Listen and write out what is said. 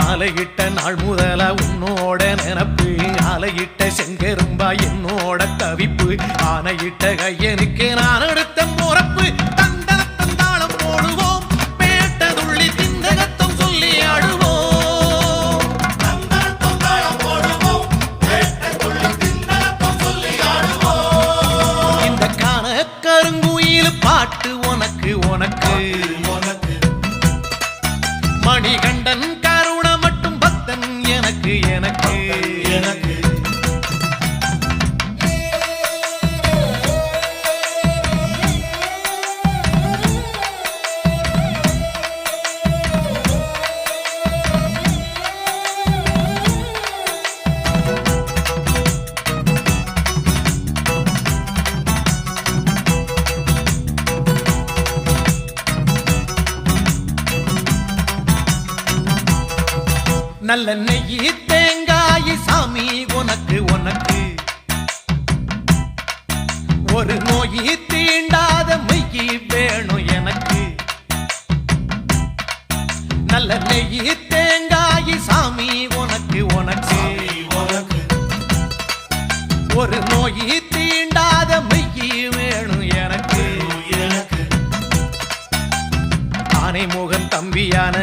மாலையிட்ட நாள் முதல உன்னோட நினப்பு ஆலையிட்ட செங்கரும்பா என்னோட தவிப்பு ஆனையிட்ட கையனுக்கு நான் எடுத்த முறப்பு தந்தனத்தந்தாளம் போடுவோம் பேட்டதுள்ளி திந்தகத்தம் சொல்லி ஆடுவோம் இந்த காண கருங்குயில் பாட்டு உனக்கு உனக்கு மணிகண்டன் கருண மட்டும் பக்தன் எனக்கு எனக்கு எனக்கு நல்ல நெய்யி தேங்காய் சாமி உனக்கு உனக்கு ஒரு நோயி தீண்டாத மெய்யி வேணும் எனக்கு நல்ல நெய்யி தேங்காய் சாமி உனக்கு உனக்கு ஒரு நோயி தீண்டாத மெய்யி வேணும் எனக்கு ஆனை முகன் தம்பியான